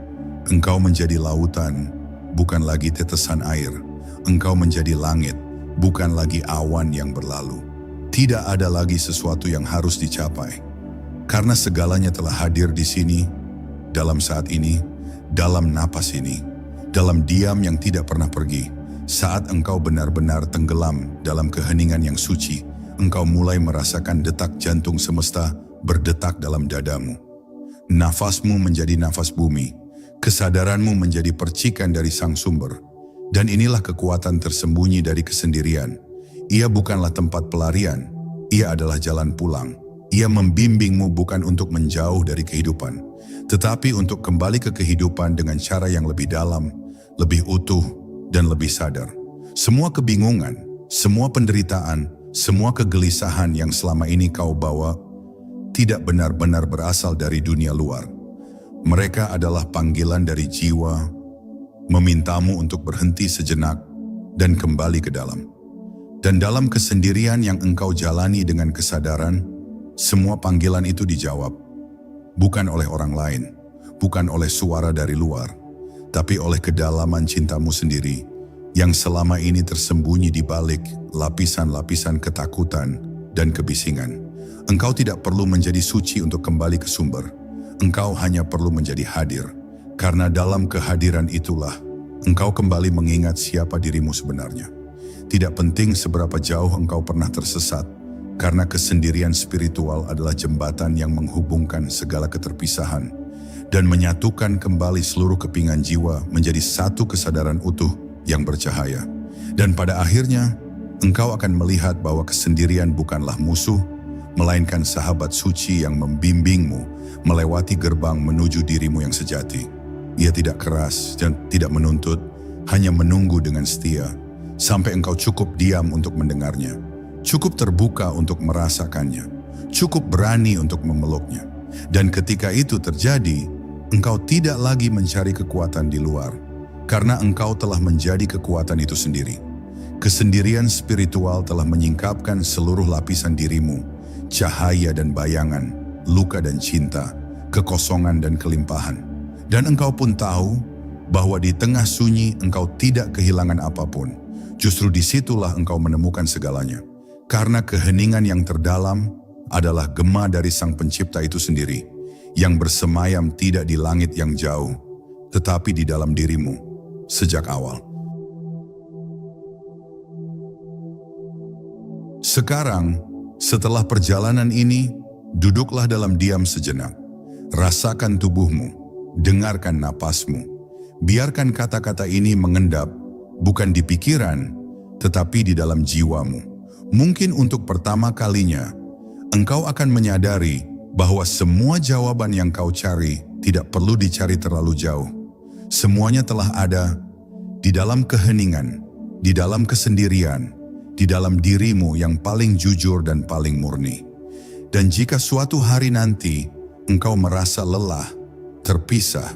Engkau menjadi lautan, bukan lagi tetesan air. Engkau menjadi langit, bukan lagi awan yang berlalu. Tidak ada lagi sesuatu yang harus dicapai, karena segalanya telah hadir di sini, dalam saat ini, dalam napas ini, dalam diam yang tidak pernah pergi. Saat engkau benar-benar tenggelam dalam keheningan yang suci, engkau mulai merasakan detak jantung semesta berdetak dalam dadamu. Nafasmu menjadi nafas bumi, kesadaranmu menjadi percikan dari sang sumber. Dan inilah kekuatan tersembunyi dari kesendirian. Ia bukanlah tempat pelarian, ia adalah jalan pulang. Ia membimbingmu bukan untuk menjauh dari kehidupan, tetapi untuk kembali ke kehidupan dengan cara yang lebih dalam, lebih utuh, dan lebih sadar. Semua kebingungan, semua penderitaan, semua kegelisahan yang selama ini kau bawa, tidak benar-benar berasal dari dunia luar. Mereka adalah panggilan dari jiwa, memintamu untuk berhenti sejenak dan kembali ke dalam. Dan dalam kesendirian yang engkau jalani dengan kesadaran, semua panggilan itu dijawab, bukan oleh orang lain, bukan oleh suara dari luar, tapi oleh kedalaman cintamu sendiri, yang selama ini tersembunyi di balik lapisan-lapisan ketakutan dan kebisingan. Engkau tidak perlu menjadi suci untuk kembali ke sumber, engkau hanya perlu menjadi hadir, karena dalam kehadiran itulah, engkau kembali mengingat siapa dirimu sebenarnya. Tidak penting seberapa jauh engkau pernah tersesat, karena kesendirian spiritual adalah jembatan yang menghubungkan segala keterpisahan dan menyatukan kembali seluruh kepingan jiwa menjadi satu kesadaran utuh yang bercahaya. Dan pada akhirnya, engkau akan melihat bahwa kesendirian bukanlah musuh, melainkan sahabat suci yang membimbingmu melewati gerbang menuju dirimu yang sejati. Ia tidak keras dan tidak menuntut, hanya menunggu dengan setia, sampai engkau cukup diam untuk mendengarnya, cukup terbuka untuk merasakannya, cukup berani untuk memeluknya. Dan ketika itu terjadi, engkau tidak lagi mencari kekuatan di luar, karena engkau telah menjadi kekuatan itu sendiri. Kesendirian spiritual telah menyingkapkan seluruh lapisan dirimu, cahaya dan bayangan, luka dan cinta, kekosongan dan kelimpahan. Dan engkau pun tahu bahwa di tengah sunyi engkau tidak kehilangan apapun. Justru disitulah engkau menemukan segalanya. Karena keheningan yang terdalam adalah gema dari Sang Pencipta itu sendiri, yang bersemayam tidak di langit yang jauh, tetapi di dalam dirimu sejak awal. Sekarang, setelah perjalanan ini, duduklah dalam diam sejenak. Rasakan tubuhmu, dengarkan napasmu. Biarkan kata-kata ini mengendap, bukan di pikiran, tetapi di dalam jiwamu. Mungkin untuk pertama kalinya, engkau akan menyadari bahwa semua jawaban yang kau cari tidak perlu dicari terlalu jauh. Semuanya telah ada di dalam keheningan, di dalam kesendirian, di dalam dirimu yang paling jujur dan paling murni. Dan jika suatu hari nanti engkau merasa lelah, terpisah,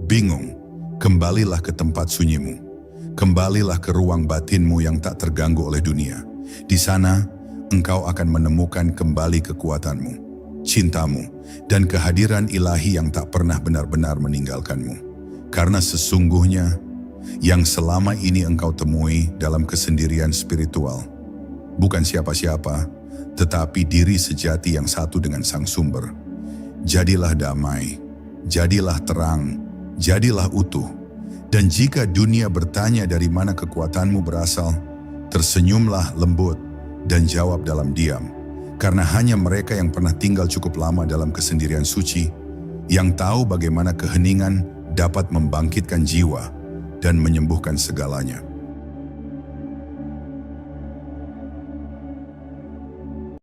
bingung, kembalilah ke tempat sunyimu. Kembalilah ke ruang batinmu yang tak terganggu oleh dunia. Di sana, engkau akan menemukan kembali kekuatanmu, cintamu, dan kehadiran ilahi yang tak pernah benar-benar meninggalkanmu. Karena sesungguhnya, yang selama ini engkau temui dalam kesendirian spiritual, bukan siapa-siapa, tetapi diri sejati yang satu dengan Sang Sumber. Jadilah damai, jadilah terang, jadilah utuh. Dan jika dunia bertanya dari mana kekuatanmu berasal, tersenyumlah lembut dan jawab dalam diam. Karena hanya mereka yang pernah tinggal cukup lama dalam kesendirian suci, yang tahu bagaimana keheningan dapat membangkitkan jiwa dan menyembuhkan segalanya.